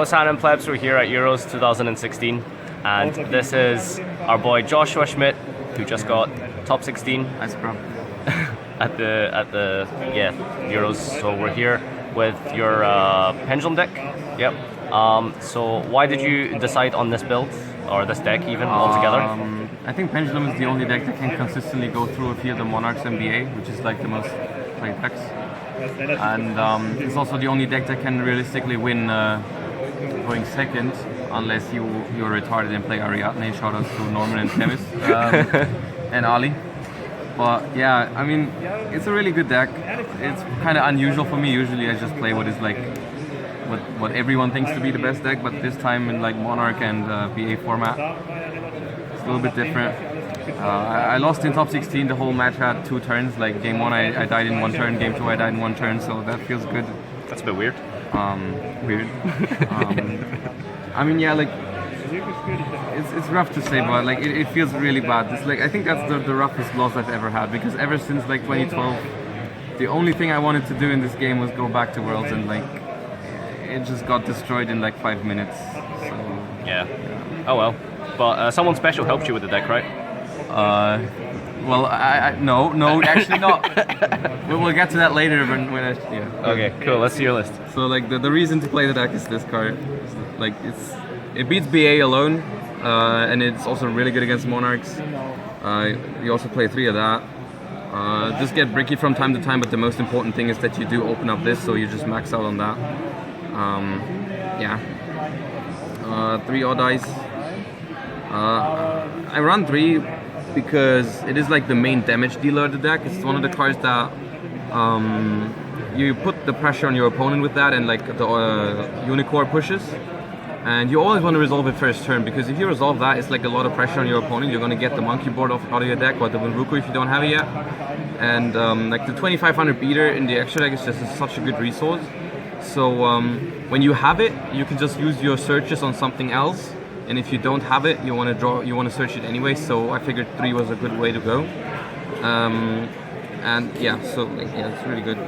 what's happening, plebs? We're here at Euros 2016, and this is our boy Joshua Schmidt, who just got top 16 Nice, bro. at the Euros. So we're here with your pendulum deck. Yep. So why did you decide on this build or this deck even altogether? I think pendulum is the only deck that can consistently go through a field of monarchs and BA, which is like the most played decks. And it's also the only deck that can realistically win going second, unless you're retarded and play Ariadne. Shout out to Norman and Temis and Ali. But yeah, I mean, it's a really good deck. It's kind of unusual for me. Usually I just play what is like what everyone thinks to be the best deck, but this time in like Monarch and BA format, it's a little bit different. I lost in top 16. The whole match had 2 turns. Like game 1 I died in 1 turn, game 2 I died in 1 turn, so that feels good. That's a bit weird. Weird. I mean, yeah, like it's rough to say, but like it feels really bad. It's like I think that's the roughest loss I've ever had, because ever since like 2012, the only thing I wanted to do in this game was go back to Worlds, and like it just got destroyed in like 5 minutes. So Yeah. Oh well. But someone special helped you with the deck, right? Well, no, actually not. We'll get to that later when Okay, cool. Let's see your list. So like the reason to play the deck is this card. Like it beats BA alone, and it's also really good against Monarchs. You also play 3 of that. Just get bricky from time to time, but the most important thing is that you do open up this, so you just max out on that. 3 Odd Eyes. I run 3 because it is like the main damage dealer of the deck. It's one of the cards that you put the pressure on your opponent with that, and like the Unicorn pushes, and you always want to resolve it first turn, because if you resolve that, it's like a lot of pressure on your opponent. You're going to get the monkey board out of your deck, or the Bunruku if you don't have it yet. And like the 2500 beater in the extra deck is just such a good resource. So when you have it, you can just use your searches on something else. And if you don't have it, you want to search it anyway. So I figured 3 was a good way to go. And yeah, so like, yeah, it's really good.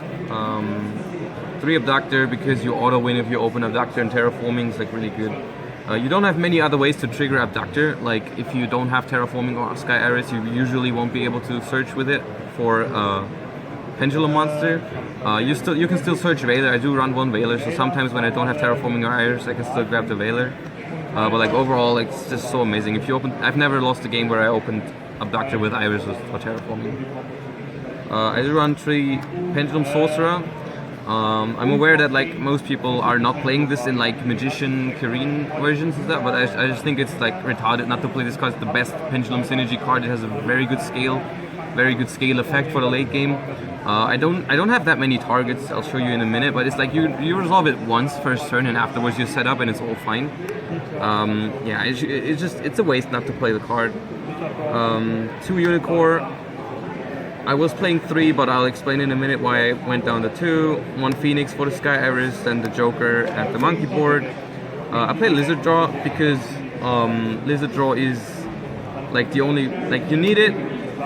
3 Abductor, because you auto win if you open Abductor, and Terraforming is like really good. You don't have many other ways to trigger Abductor. Like if you don't have Terraforming or Sky Iris, you usually won't be able to search with it for Pendulum Monster. You can still search Veiler. I do run 1 Veiler, so sometimes when I don't have Terraforming or Iris, I can still grab the Veiler. But like overall, like, it's just so amazing. If you open, I've never lost a game where I opened Abductor with Iris or Terraforming. I do run 3 Pendulum Sorcerer. I'm aware that like most people are not playing this in like Magician, Kirin versions and stuff, but I just think it's like retarded not to play this card. It's the best Pendulum Synergy card. It has a very good scale effect for the late game. I don't have that many targets. I'll show you in a minute, but it's like you resolve it once first turn, and afterwards you set up and it's all fine. Yeah, it's a waste not to play the card. 2 Unicorn. I was playing 3, but I'll explain in a minute why I went down to 2. 1 Phoenix for the Sky Iris, then the Joker at the monkey board. I play Lizard Draw because Lizard Draw is like the only, like you need it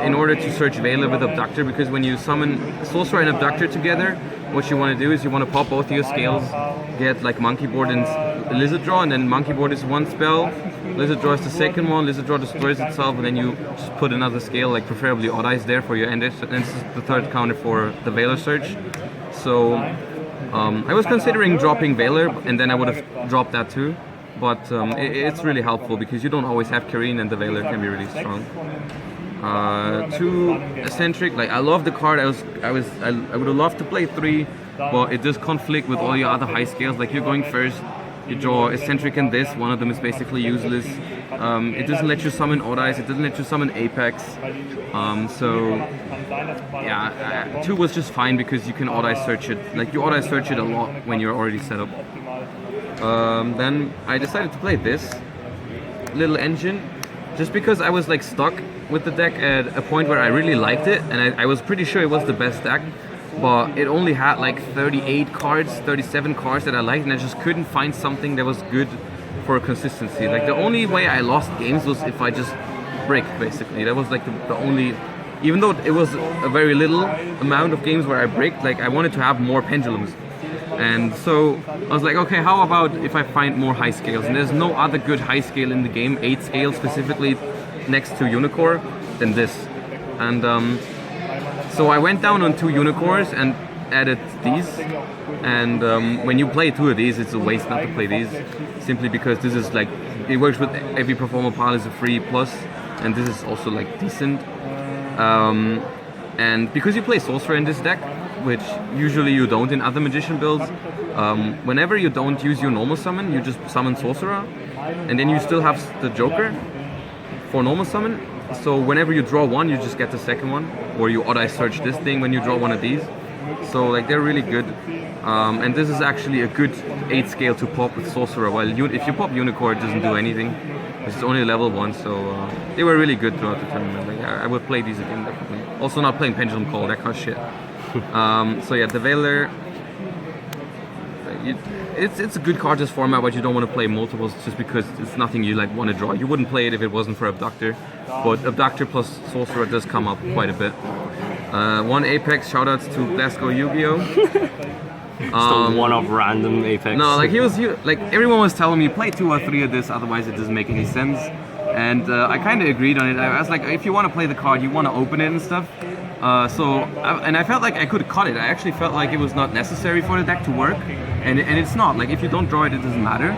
in order to search Veiler with Abductor, because when you summon Sorcerer and Abductor together, what you want to do is you want to pop both of your scales, get like Monkey Board and Lizard Draw, and then Monkey Board is 1 spell, Lizard Draw is the second one, Lizard Draw destroys itself, and then you just put another scale, like preferably Odd Eyes there for your end, and this is the 3rd counter for the Veiler search. So I was considering dropping Veiler, and then I would have dropped that too. But it's really helpful because you don't always have Kirin, and the Veiler can be really strong. 2 Eccentric, like I love the card. I would have loved to play 3, but it does conflict with all your other high scales. Like you're going first, you draw Eccentric and this. One of them is basically useless. It doesn't let you summon Odd Eyes. It doesn't let you summon Apex. So yeah, 2 was just fine because you can Odd Eyes search it. Like you Odd Eyes search it a lot when you're already set up. Then I decided to play this little engine, just because I was like stuck with the deck at a point where I really liked it, and I was pretty sure it was the best deck, but it only had like 38 cards, 37 cards that I liked, and I just couldn't find something that was good for consistency. Like the only way I lost games was if I just bricked, basically. That was like the only, even though it was a very little amount of games where I bricked, like I wanted to have more pendulums. And so I was like, okay, how about if I find more high scales? And there's no other good high scale in the game, 8 scale specifically next to Unicore, than this. And so I went down on 2 Unicorns and added these. And when you play 2 of these, it's a waste not to play these, simply because this is like, it works with every performer pile is a free plus, and this is also like decent. And because you play Sorcerer in this deck, which usually you don't in other Magician builds, whenever you don't use your normal summon, you just summon Sorcerer, and then you still have the Joker for normal summon. So whenever you draw one, you just get the second one, or you Odd Eye search this thing when you draw one of these. So like they're really good, and this is actually a good 8 scale to pop with Sorcerer. While if you pop Unicorn, it doesn't do anything. It's only level 1, so they were really good throughout the tournament. Like I would play these again definitely. Also not playing Pendulum Call, that kind of shit. So yeah, the Veiler. It's a good card this format, but you don't want to play multiples just because it's nothing you like want to draw. You wouldn't play it if it wasn't for Abductor, but Abductor plus Sorcerer does come up quite a bit. 1 Apex, shoutouts to Glasgow Yu-Gi-Oh! Still one of random Apex. No, like like everyone was telling me play 2 or 3 of this, otherwise it doesn't make any sense. And I kind of agreed on it. I was like, if you want to play the card, you want to open it and stuff. And I felt like I could cut it. I actually felt like it was not necessary for the deck to work, and it's not. Like if you don't draw it, it doesn't matter.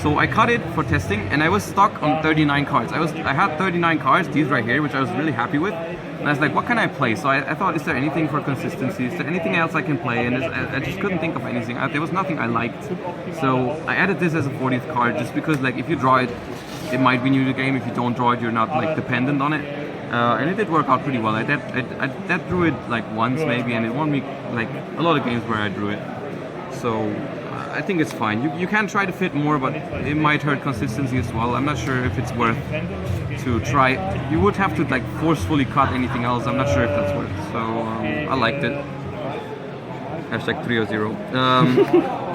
So I cut it for testing, and I was stuck on 39 cards. I had 39 cards, these right here, which I was really happy with. And I was like, what can I play? So I thought, is there anything for consistency? Is there anything else I can play? And I just couldn't think of anything. There was nothing I liked. So I added this as a 40th card, just because like if you draw it, it might win you the game. If you don't draw it, you're not like dependent on it. And it did work out pretty well. I drew it like once maybe, and it won me like a lot of games where I drew it. So I think it's fine. You can try to fit more, but it might hurt consistency as well. I'm not sure if it's worth to try. You would have to like forcefully cut anything else. I'm not sure if that's worth. So I liked it. Hashtag 300.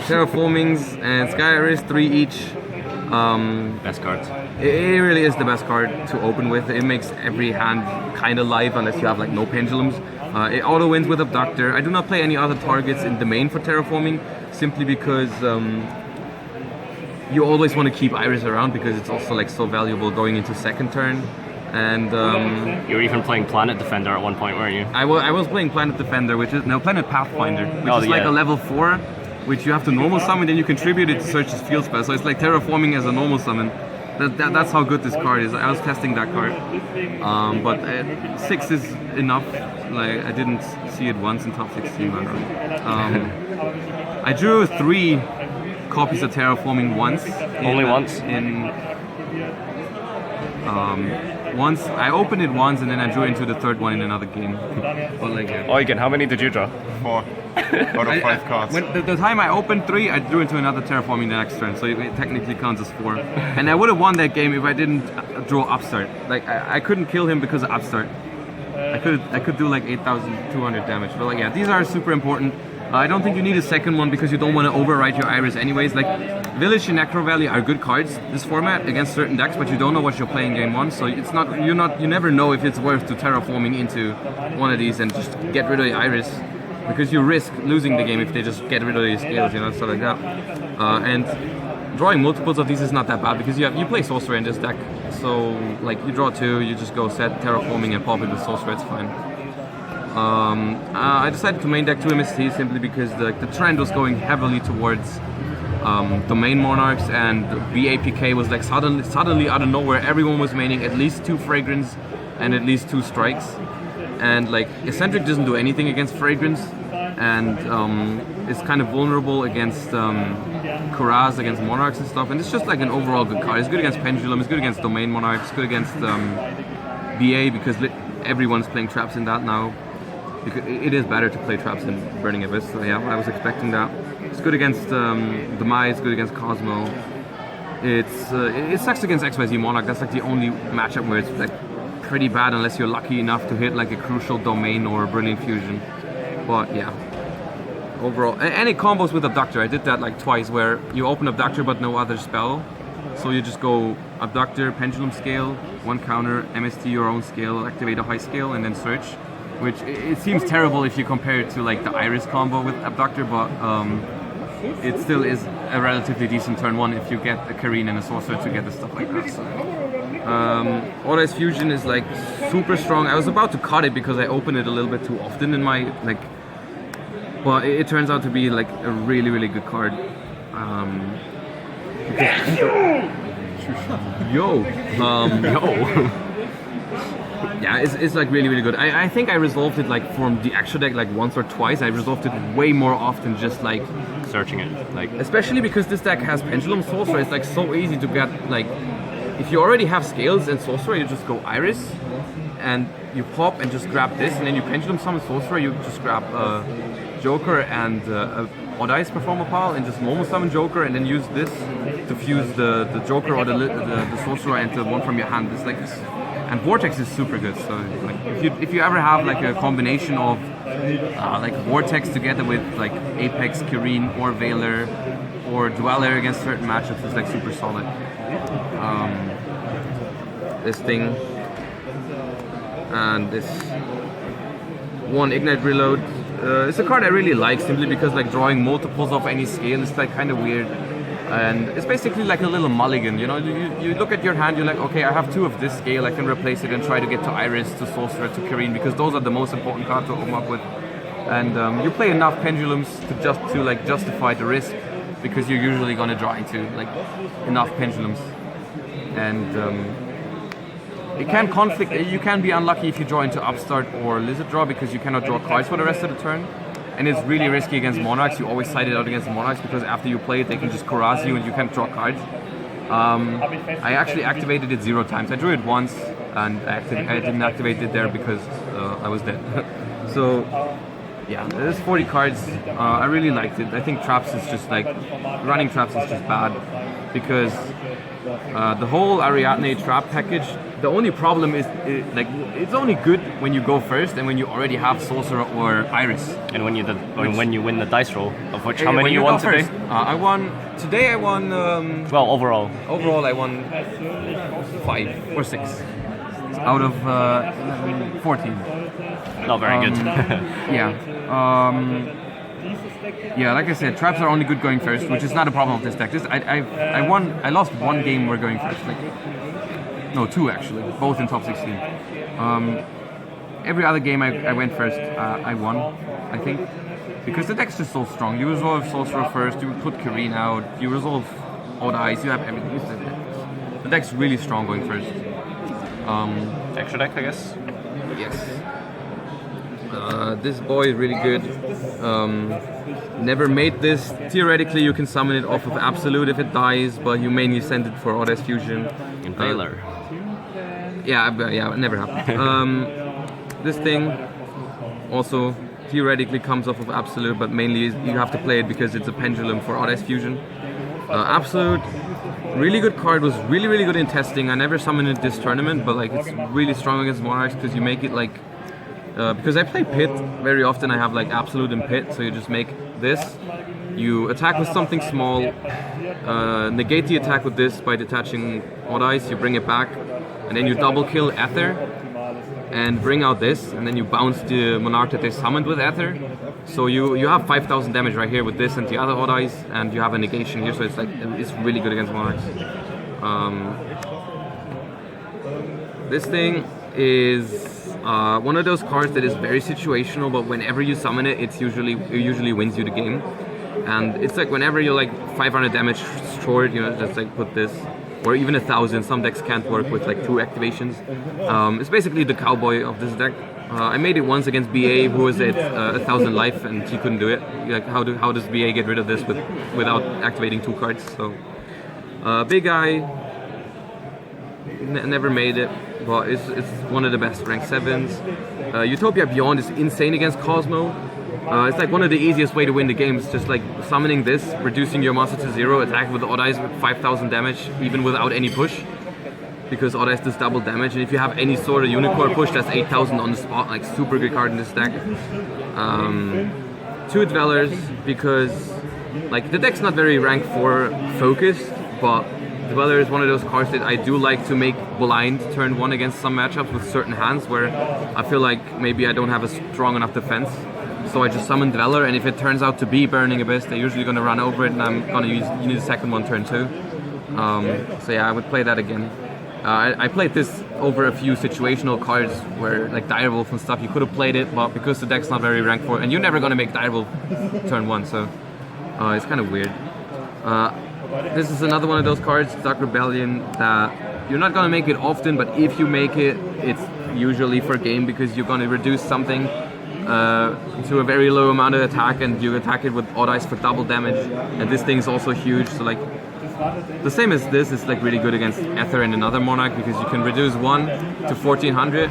Terraformings and Sky Iris, 3 each. Best cards. It really is the best card to open with. It makes every hand kind of live unless you have like no pendulums. It auto wins with Abductor. I do not play any other targets in the main for terraforming, simply because you always want to keep Iris around because it's also like so valuable going into second turn. And you were even playing Planet Defender at one point, weren't you? I was playing Planet Defender, which is no Planet Pathfinder, which is like a level 4, which you have to normal summon, then you contribute it to search his field spell. So it's like terraforming as a normal summon. That's how good this card is. I was testing that card, but 6 is enough. Like I didn't see it once in top 16. I drew 3 copies of terraforming once. Only once? Once I opened it once, and then I drew into the 3rd one in another game. But like, yeah. Eugen, how many did you draw? 4 out of 5 cards. When the time I opened 3, I drew into another terraforming the next turn, so it technically counts as 4. And I would have won that game if I didn't draw Upstart. Like I couldn't kill him because of Upstart. I could do like 8,200 damage. But like, yeah, these are super important. I don't think you need a second one because you don't want to overwrite your Iris anyways. Like Village and Necro Valley are good cards this format against certain decks, but you don't know what you're playing game 1, so you never know if it's worth to terraforming into one of these and just get rid of the Iris, because you risk losing the game if they just get rid of your scales, stuff like that. And drawing multiples of these is not that bad because you play Sorcerer in this deck, so like you draw 2, you just go set terraforming and pop it with Sorcerer, it's fine. I decided to main deck 2 MST simply because the trend was going heavily towards Domain Monarchs, and BAPK was like suddenly out of nowhere everyone was maining at least 2 Fragrance and at least 2 Strikes, and like Eccentric doesn't do anything against Fragrance, and it's kind of vulnerable against Kuraz, against Monarchs and stuff, and it's just like an overall good card. It's good against Pendulum, it's good against Domain Monarchs, it's good against BA because everyone's playing traps in that now. It is better to play traps in Burning Abyss, so yeah, I was expecting that. It's good against Demise, good against Cosmo. It sucks against XYZ Monarch. That's like the only matchup where it's like pretty bad unless you're lucky enough to hit like a crucial Domain or a Brilliant Fusion. But yeah, overall, and it combos with Abductor. I did that like twice where you open Abductor but no other spell. So you just go Abductor, Pendulum Scale, 1 counter, MST your own scale, activate a high scale, and then search. Which it seems terrible if you compare it to like the Iris combo with Abductor, but it still is a relatively decent turn 1 if you get a Kareen and a Sorcerer together, stuff like that. So. Odd Eyes Fusion is like super strong. I was about to cut it because I open it a little bit too often in my like, but it turns out to be like a really good card. Yo. Yeah, it's like really good. I think I resolved it like from the extra deck like once or twice. I resolved it way more often just like Searching it, like especially because this deck has Pendulum Sorcerer. It's like so easy to get like if you already have Scales and Sorcerer, you just go Iris and you pop and just grab this, and then you Pendulum Summon Sorcerer, you just grab Joker and Odd Eyes Performer Pile and just normal summon Joker, and then use this to fuse the Joker or the Sorcerer into one from your hand. It's like, and Vortex is super good. So like if you ever have like a combination of like Vortex together with like Apex, Kareen, or Veiler, or Dweller against certain matchups, it's like super solid. This thing and this one Ignite Reload. It's a card I really like simply because like drawing multiples of any scale is like kind of weird, and it's basically like a little mulligan. You know, you look at your hand, you're like, okay, I have 2 of this scale, I can replace it and try to get to Iris, to Sorcerer, to Kareen, because those are the most important cards to open up with. And you play enough Pendulums to like justify the risk, because you're usually gonna draw into like enough Pendulums, and it can conflict. You can be unlucky if you draw into Upstart or Lizard Draw because you cannot draw cards for the rest of the turn. And it's really risky against Monarchs. You always side it out against Monarchs because after you play it, they can just Kuraz you and you can't draw cards. I actually activated it 0 times. I drew it once and I didn't activate it there because I was dead. So yeah, there's 40 cards. I really liked it. I think Traps is just like, running Traps is just bad because the whole Ariadne trap package, the only problem is it's only good when you go first and when you already have Sorcerer or Iris. and when you win the dice roll, of which how many you won today? I won Well, overall. overall I won 5 or 6 out of 14. Not very good. Yeah, like I said, traps are only good going first, which is not a problem of this deck. I lost 1 game where going first, no, 2 actually, both in top 16. Every other game I went first, I won, I think, because the deck's just so strong. You resolve Sorcerer first, you put Kareen out, you resolve Odd Eyes, you have everything. The deck's really strong going first. Extra deck, I guess. Yes. This boy is really good. Never made this. Theoretically, you can summon it off of Absolute if it dies, but you mainly send it for Odd Eyes Fusion. In Veiler. Yeah, it never happened. This thing also theoretically comes off of Absolute, but mainly you have to play it because it's a pendulum for Odd Eyes Fusion. Absolute, really good card, was really good in testing. I never summoned it this tournament, but like it's really strong against Monarchs because you make it like because I play Pit very often. I have like Absolute and Pit, so you just make this. You attack with something small, negate the attack with this by detaching Odd Eyes. You bring it back, and then you double kill Aether and bring out this, and then you bounce the Monarch that they summoned with Aether. So you have 5,000 damage right here with this and the other Odd Eyes, and you have a negation here. So it's like it's really good against Monarchs. This thing is one of those cards that is very situational, but whenever you summon it, it usually wins you the game. And it's like whenever you're like 500 damage short, you know, just like put this, or even 1,000. Some decks can't work with like 2 activations. It's basically the cowboy of this deck. I made it once against BA, who was at 1,000 life, and he couldn't do it. Like, how does BA get rid of this without activating 2 cards? So, big guy, never made it, but it's one of the best rank 7s. Utopia Beyond is insane against Cosmo. It's like one of the easiest way to win the game. It's just like summoning this, reducing your monster to 0, attack with the Odd Eyes with 5,000 damage, even without any push. Because Odd Eyes does double damage, and if you have any sort of Unicorn push, that's 8,000 on the spot, like super good card in this deck. 2 Dwellers, because like the deck's not very rank 4 focused, but Dweller is one of those cards that I do like to make blind turn 1 against some matchups with certain hands where I feel like maybe I don't have a strong enough defense. So I just summon Dweller, and if it turns out to be Burning Abyss, they're usually going to run over it, and I'm going to use the second one turn 2. So yeah, I would play that again. I played this over a few situational cards where, like Direwolf and stuff, you could have played it, but because the deck's not very ranked for it, and you're never going to make Direwolf turn 1, so it's kind of weird. This is another one of those cards, Dark Rebellion, that you're not going to make it often, but if you make it, it's usually for game because you're going to reduce something to a very low amount of attack, and you attack it with Odd Eyes for double damage, and this thing's also huge, so like the same as this is like really good against Ether and another Monarch because you can reduce one to 1400.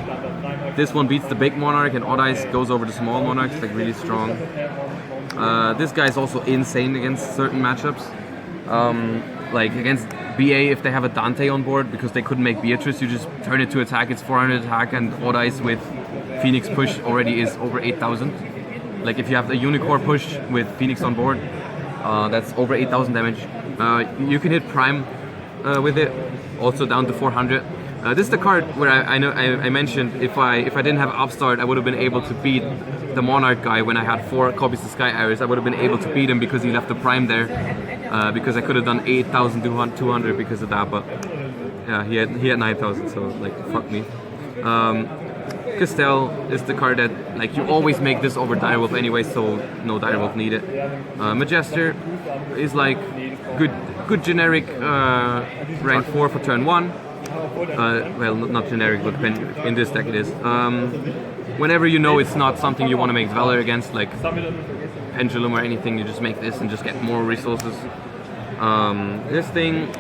This one beats the big Monarch, and Odd Eyes goes over the small Monarch. It's like really strong. This guy is also insane against certain matchups. Like against BA, if they have a Dante on board, because they couldn't make Beatrice, you just turn it to attack, it's 400 attack, and Odd Eyes with Phoenix push already is over 8000. Like if you have the Unicorn push with Phoenix on board, that's over 8000 damage. You can hit Prime with it, also down to 400. This is the card where I mentioned if I didn't have Upstart, I would have been able to beat the Monarch guy when I had 4 copies of Sky Iris. I would have been able to beat him because he left the Prime there, because I could have done 8200 because of that, but yeah, he had 9000, so like fuck me. Castell is the card that like you always make this over Direwolf anyway, so no Direwolf needed. Majester is like good generic rank 4 for turn 1. Well, not generic, but in this deck it is. Whenever you know it's not something you want to make Dweller against, like Pendulum or anything, you just make this and just get more resources. This thing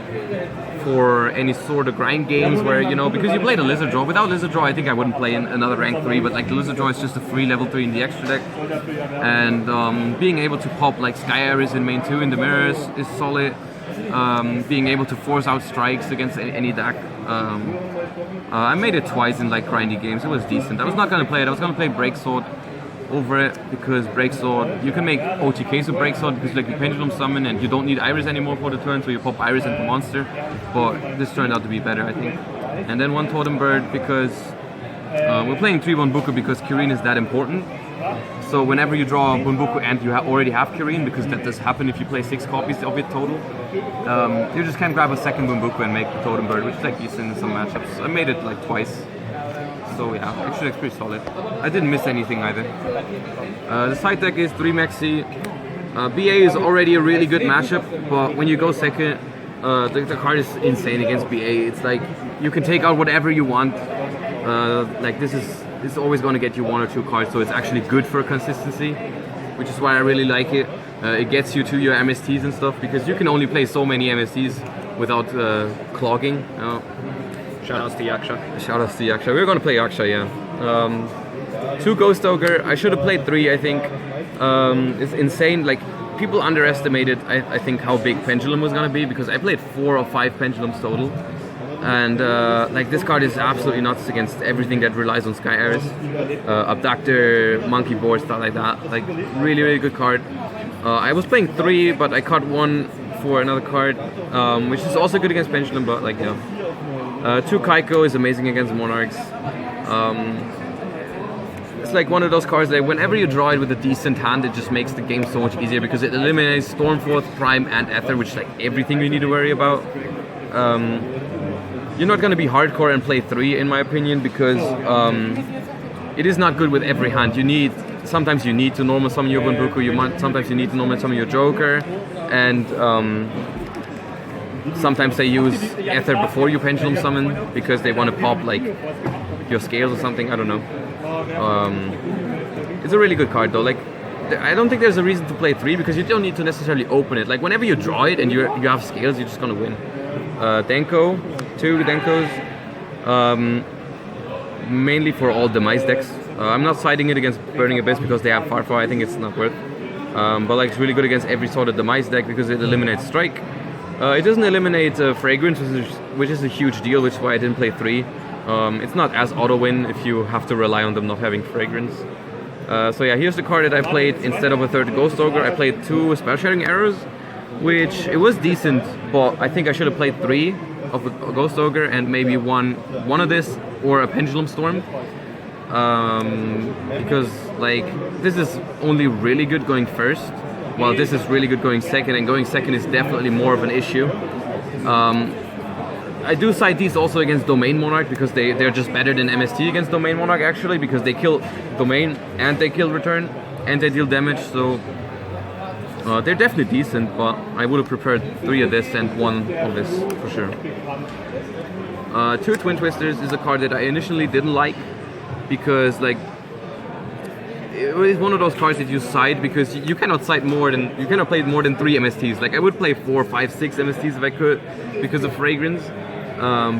for any sort of grind games where, you know, because you play the Lizard Draw. Without Lizard Draw, I think I wouldn't play in another rank 3, but like the Lizard Draw is just a free level 3 in the extra deck. And being able to pop like Sky Iris in main 2 in the mirrors is solid. Being able to force out strikes against any deck. I made it twice in like grindy games. It was decent. I was not going to play it. I was going to play Breaksword over it because Breaksword, you can make OTKs with Breaksword because like you Pendulum Summon and you don't need Iris anymore for the turn, so you pop Iris into Monster. But this turned out to be better, I think. And then one Totem Bird because we're playing 3-1 Bunbuku because Kirin is that important. So whenever you draw a Bunbuku and you already have Kirin, because that does happen if you play 6 copies of it total, you just can grab a second Bunbuku and make the Totem Bird, which is like decent in some matchups. I made it like twice. So yeah, actually it's pretty solid. I didn't miss anything either. The side deck is 3 Maxi. BA is already a really good matchup, but when you go second, the card is insane against BA. It's like you can take out whatever you want. Like this is always going to get you 1 or 2 cards, so it's actually good for consistency, which is why I really like it. It gets you to your MSTs and stuff, because you can only play so many MSTs without clogging. Shoutouts to Yaksha. Shoutouts to Yaksha. We're going to play Yaksha, yeah. 2 Ghost Ogre. I should have played 3, I think. It's insane. Like, people underestimated, I think, how big Pendulum was going to be, because I played 4 or 5 Pendulums total. And like this card is absolutely nuts against everything that relies on Sky Iris. Abductor, Monkey Board, stuff like that. Like, really, really good card. I was playing 3, but I cut 1 for another card, which is also good against Pendulum, but like, yeah. 2 Kaiko is amazing against Monarchs. It's like one of those cards that whenever you draw it with a decent hand, it just makes the game so much easier because it eliminates Stormforth, Prime, and Ether, which is like everything you need to worry about. You're not going to be hardcore and play 3, in my opinion, because it is not good with every hand. Sometimes you need to normal summon your Bunbuku, sometimes you need to normal summon your Joker, and sometimes they use Ether before you Pendulum Summon because they want to pop like your scales or something, I don't know. It's a really good card though. Like, I don't think there's a reason to play 3 because you don't need to necessarily open it. Like, whenever you draw it and you have scales, you're just gonna win. Denko, 2 Denkos, mainly for all Demise decks. I'm not siding it against Burning Abyss because they have Farfar. I think it's not worth. But like, it's really good against every sort of Demise deck because it eliminates Strike. It doesn't eliminate Fragrance, which is a huge deal, which is why I didn't play 3. It's not as auto-win if you have to rely on them not having Fragrance. So yeah, here's the card that I played instead of a 3rd Ghost Ogre. I played 2 Spell Shattering Arrows, which it was decent, but I think I should have played 3 of a Ghost Ogre and maybe one of this or a Pendulum Storm. because like this is only really good going first, while this is really good going second, and going second is definitely more of an issue. I do side these also against Domain Monarch because they're just better than MST against Domain Monarch actually, because they kill Domain and they kill Return and they deal damage, so they're definitely decent, but I would have preferred 3 of this and 1 of this for sure. 2 Twin Twisters is a card that I initially didn't like because like it was one of those cards that you side because you cannot side more than, you cannot play more than 3 MSTs. Like I would play 4, 5, 6 MSTs if I could because of Fragrance,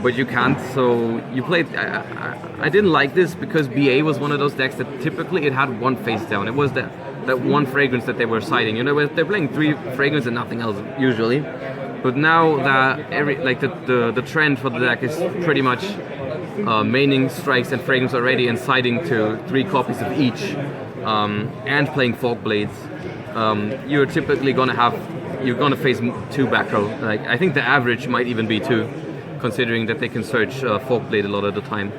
but you can't. So you played. I didn't like this because BA was one of those decks that typically it had 1 face down. It was that 1 Fragrance that they were siding. You know, they're playing 3 Fragrance and nothing else usually. But now that the trend for the deck is pretty much maining Strikes and Fragrance already and siding to 3 copies of each, and playing Fog Blades, you're typically you're gonna face 2 back row. Like I think the average might even be 2, considering that they can search Fog Blade a lot of the time.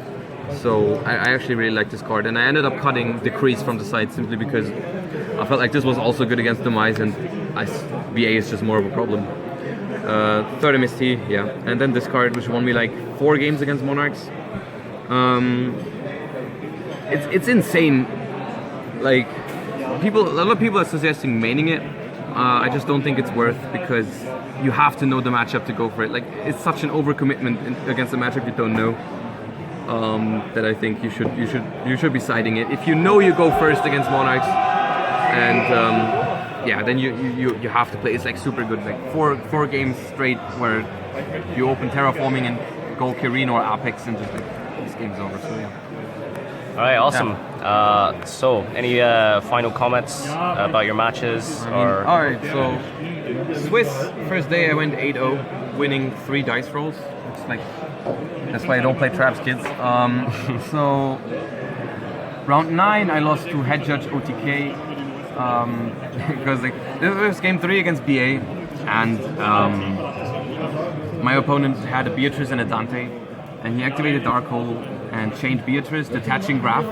So I actually really like this card, and I ended up cutting Decrease from the side simply because I felt like this was also good against Demise, and BA is just more of a problem. 3rd MST, yeah, and then this card which won me like 4 games against Monarchs. It's insane. Like a lot of people are suggesting maining it. I just don't think it's worth, because you have to know the matchup to go for it. Like it's such an overcommitment against a matchup you don't know, that I think you should be siding it. If you know you go first against Monarchs, and yeah, then you have to play. It's like super good, like 4 games straight where you open Terraforming and go Kirin or Apex and just like this game's over. So yeah. All right, awesome. Yeah. So, any final comments about your matches? All right, so Swiss first day I went 8-0, winning 3 dice rolls. It's like that's why I don't play traps, kids. So round 9 I lost to Head Judge OTK. Because like, this was game 3 against BA, and my opponent had a Beatrice and a Dante, and he activated Dark Hole and chained Beatrice, detaching Graph,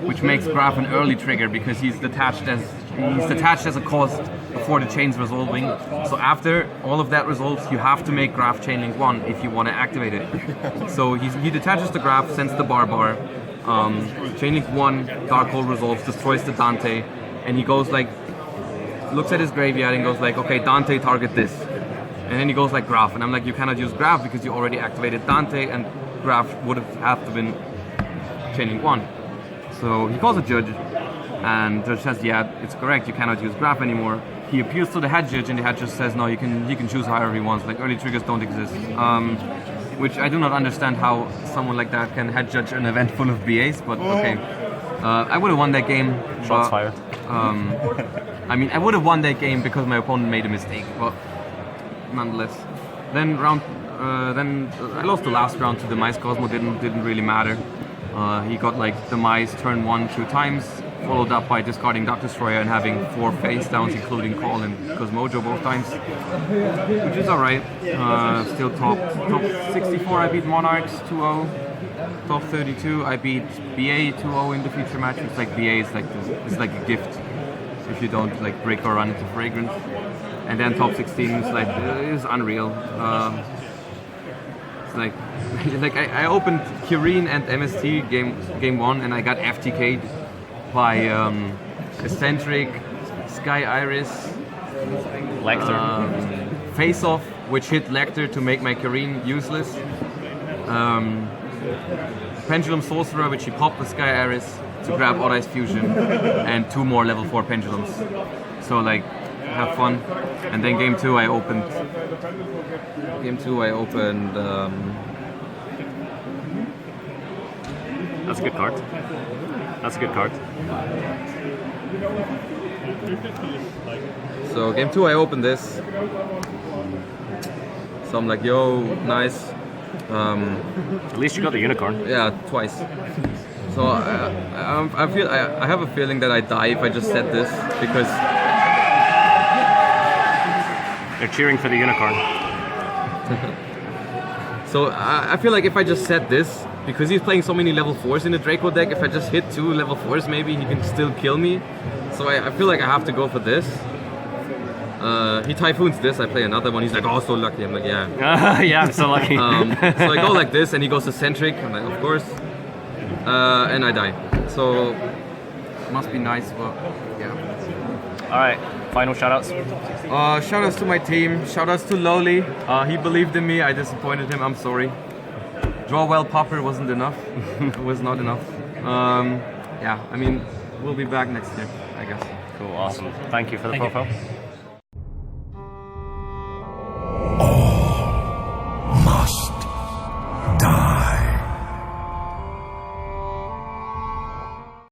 which makes Graph an early trigger because he's detached as a cost before the chain's resolving. So after all of that resolves, you have to make Graph Chainlink 1 if you want to activate it. So he detaches the Graph, sends the Barbar, Chainlink 1, Dark Hole resolves, destroys the Dante, and he goes like, looks at his graveyard and goes like, okay, Dante, target this. And then he goes like Graph, and I'm like, you cannot use Graph because you already activated Dante, and Graph would have to been Chainlink 1. So he calls a Judge, and Judge says, yeah, it's correct, you cannot use Graph anymore. He appeals to the Head Judge, and the Head Judge says, no, he can choose however he wants, like early triggers don't exist. Which I do not understand how someone like that can Head Judge an event full of BAs, but okay. I would have won that game. Shots fired. I mean, I would have won that game because my opponent made a mistake, but nonetheless. Then then I lost the last round to Demise. Cosmo didn't really matter. He got like Demise turn 1 2 times, followed up by discarding Dark Destroyer and having 4 face downs, including Call and Cosmojo both times, which is alright. Still top 64. I beat Monarchs 2-0. Top 32, I beat BA 2-0 in the feature match. It's like BA is like it's like a gift if you don't like break or run into Fragrance. And then top 16 is like it's unreal. It's like like I opened Kirin and MST game 1, and I got FTK'd by Eccentric, Sky Iris, Lecter, Face Off, which hit Lecter to make my Kirin useless. Pendulum Sorcerer, which he popped the Sky Iris to grab Odd Eyes Fusion, and 2 more level 4 pendulums. So like, have fun. And then game 2 I opened. That's a good card. That's a good card. So game 2 I opened this. So I'm like, yo, nice. At least you got the unicorn. Yeah, twice. So I have a feeling that I die if I just set this, because they're cheering for the unicorn. so I feel like if I just set this, because he's playing so many level 4s in the Draco deck, if I just hit 2 level 4s, maybe he can still kill me. So I feel like I have to go for this. He Typhoons this, I play another one. He's like, oh, so lucky. I'm like, yeah. Yeah, I'm so lucky. So I go like this, and he goes to Centric. I'm like, of course. And I die. So must be nice, but yeah. All right, final shoutouts. Shoutouts to my team. Shoutouts to Lowly. He believed in me. I disappointed him. I'm sorry. Draw well popper wasn't enough. It was not enough. Yeah, I mean, we'll be back next year, I guess. Cool, awesome. Thank you for the profile.